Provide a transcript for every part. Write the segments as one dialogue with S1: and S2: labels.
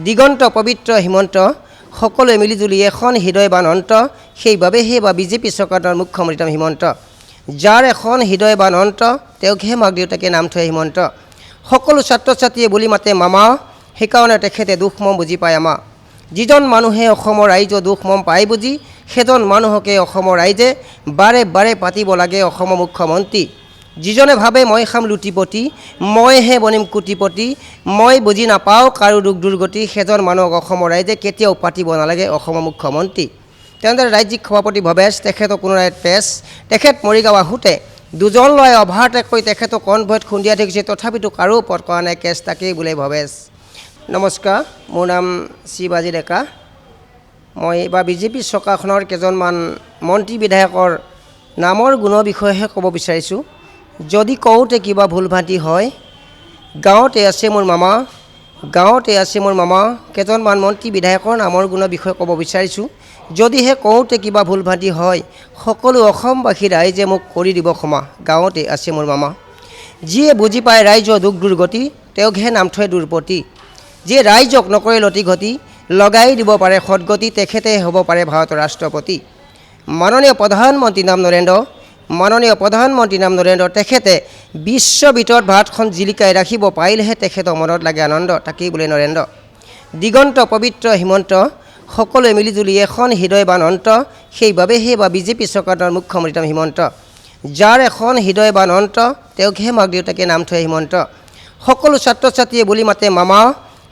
S1: দিগন্ত পবিত্ৰ হিমন্ত সকলোৱে মিলিজুলি এখন হৃদয়বান অন্ত সেইবাবেহে বিজেপি চৰকাৰৰ মুখ্যমন্ত্ৰী হিমন্ত যাৰ এখন হৃদয়বান অন্ত তেওঁকহে মাক দেউতাকে নাম থয় হিমন্ত সকলো ছাত্ৰ ছাত্ৰীয়ে বুলি মাতে মামা সেইকাৰণে তেখেতে দুখ মম বুজি পায় আমা যিজন মানুহে অসমৰ ৰাইজৰ দুখ মম পায় বুজি সেইজন মানুহকে অসমৰ ৰাইজে বাৰে বাৰে পাতিব লাগে অসমৰ মুখ্যমন্ত্ৰী যিজনে ভাবে মই খাম লুটিপতি মইহে বনিম কোটিপতি মই বুজি নাপাওঁ কাৰো দুখ দুৰ্গতি সেইজন মানুহক অসমৰ ৰাইজে কেতিয়াও পাতিব নালাগে অসমৰ মুখ্যমন্ত্ৰী তেনেদৰে ৰাজ্যিক সভাপতি ভৱেশ তেখেতক কোনো ৰাইত পেছ তেখেত মৰিগাঁও আহোঁতে দুজন ল'ৰাই অভাৰটেকৈ তেখেতক কনভয়ত খুন্দিয়াই থাকিছে তথাপিতো কাৰো ওপৰত কৰা নাই কেছ তাকেই বোলে ভৱেশ নমস্কাৰ মোৰ নাম শিৱাজী ডেকা মই এইবাৰ বিজেপি চৰকাৰখনৰ কেইজনমান মন্ত্ৰী বিধায়কৰ নামৰ গুণৰ বিষয়েহে ক'ব বিচাৰিছোঁ যদি কওঁতে কিবা ভুল ভ্ৰান্তি হয় গাঁৱতে আছে মোৰ মামা গাঁৱতে আছে মোৰ মামা কেইজনমান মন্ত্ৰী বিধায়কৰ নামৰ গুণৰ বিষয়ে ক'ব বিচাৰিছোঁ যদিহে কওঁতে কিবা ভুল ভ্ৰান্তি হয় সকলো অসমবাসী ৰাইজে মোক কৰি দিব ক্ষমা গাঁৱতে আছে মোৰ মামা যিয়ে বুজি পায় ৰাইজৰ দুখ দুৰ্গতি তেওঁকহে নাম থয় দুৰ্পতি যিয়ে ৰাইজক নকৰে লতি ঘটি লগাই দিব পাৰে সদগতি তেখেতে হ'ব পাৰে ভাৰতৰ ৰাষ্ট্ৰপতি মাননীয় প্ৰধানমন্ত্ৰী নাম নৰেন্দ্ৰ তেখেতে বিশ্বৰ ভিতৰত ভাৰতখন জিলিকাই ৰাখিব পাৰিলেহে তেখেতৰ মনত লাগে আনন্দ তাকেই বোলে নৰেন্দ্ৰ দিগন্ত পবিত্ৰ হিমন্ত সকলোৱে মিলিজুলি এখন হৃদয়বান অন্ত সেইবাবেহে বিজেপি চৰকাৰৰ মুখ্যমন্ত্ৰী হিমন্ত যাৰ এখন হৃদয়বান অন্ত তেওঁকহে মাক দেউতাকে নাম থয় হিমন্ত সকলো ছাত্ৰ ছাত্ৰীয়ে বুলি মাতে মামা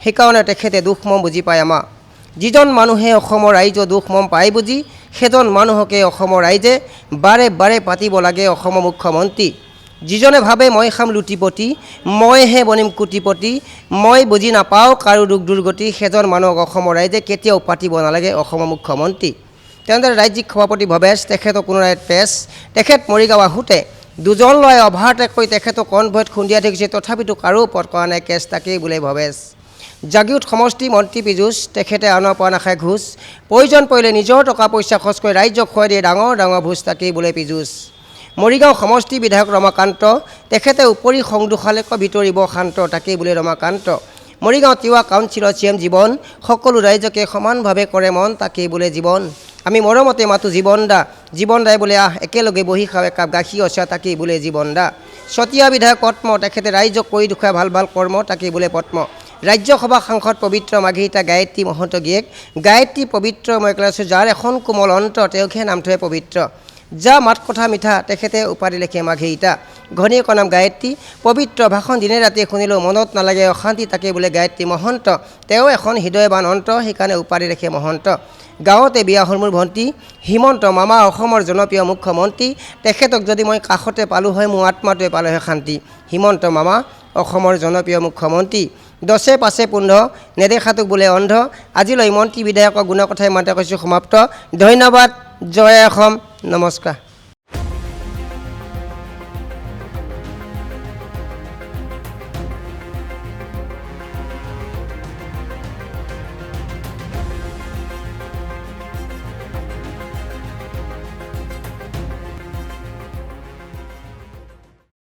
S1: সেইকাৰণে তেখেতে দুখ মম বুজি পায় আমা যিজন মানুহে অসমৰ ৰাইজৰ দুখ মম পায় বুজি সেইজন মানুহকে অসমৰ ৰাইজে বাৰে বাৰে পাতিব লাগে অসমৰ মুখ্যমন্ত্ৰী যিজনে ভাবে মই খাম লুটিপতি মইহে বনিম কোটিপতি মই বুজি নাপাওঁ কাৰো দুখ দুৰ্গতি সেইজন মানুহক অসমৰ ৰাইজে কেতিয়াও পাতিব নালাগে অসমৰ মুখ্যমন্ত্ৰী তেনেদৰে ৰাজ্যিক সভাপতি ভৱেশ তেখেতক কোনো ৰাইত পেছ তেখেত মৰিগাঁও আহোঁতে দুজন ল'ৰাই অভাৰটেকৈ তেখেতক কনভয়ত খুন্দিয়াই থাকিছে তথাপিতো কাৰো ওপৰত কৰা নাই কেছ তাকেই বোলে ভৱেশ জাগিৰোড সমষ্টি মন্ত্ৰী পীযুষ তেখেতে আনৰ পৰা নাখায় ঘোষ প্ৰয়োজন পৰিলে নিজৰ টকা পইচা খৰচ কৰি ৰাইজক খুৱাই দিয়ে ডাঙৰ ডাঙৰ ভোজ তাকেই বোলে পীযুষ মৰিগাঁও সমষ্টি বিধায়ক ৰমাকান্ত তেখেতে উপৰি সংদোষালে ভিতৰিব শান্ত তাকেই বোলে ৰমাকান্ত মৰিগাঁও তিৱা কাউন্সিলৰ CM জীৱন সকলো ৰাইজকে সমানভাৱে কৰে মন তাকেই বোলে জীৱন আমি মৰমতে মাতো জীৱন দাই বোলে একেলগে বহি খাওঁ একাপ গাখীৰ অচা তাকেই বোলে জীৱন দা চতিয়া বিধায়ক পদ্ম তেখেতে ৰাইজক কৰি দেখুৱাই ভাল ভাল কৰ্ম তাকেই বোলে পদ্ম ৰাজ্যসভা সাংসদ পবিত্ৰ মাঘিতা গায়ত্ৰী মহন্ত গীয়েক গায়ত্ৰী পবিত্ৰ মই কৈছোঁ যাৰ এখন কোমল অন্ত তেওঁকহে নাম থয় পবিত্ৰ যা মাত কথা মিঠা তেখেতে উপাধি লেখে মাঘিতা ঘনীয়েকৰ নাম গায়ত্ৰী পবিত্ৰ ভাষণ দিনে ৰাতিয়ে শুনিলেও মনত নালাগে অশান্তি তাকে বোলে গায়ত্ৰী মহন্ত তেওঁ এখন হৃদয়বান অন্ত সেইকাৰণে উপাধি লেখে মহন্ত গাঁৱতে বিয়া হ'ল মোৰ ভণ্টি হিমন্ত মামা অসমৰ জনপ্ৰিয় মুখ্যমন্ত্ৰী তেখেতক যদি মই কাষতে পালোঁ হয় মোৰ আত্মাটোৱে পালে হয় শান্তি হিমন্ত মামা অসমৰ জনপ্ৰিয় মুখ্যমন্ত্ৰী 10-5-15 নেদেখাটোক বোলে অন্ধ আজিলৈ মন্ত্ৰী বিধায়কৰ গুণৰ কথাই মাতে কৈছোঁ সমাপ্ত ধন্যবাদ জয় অসম নমস্কাৰ।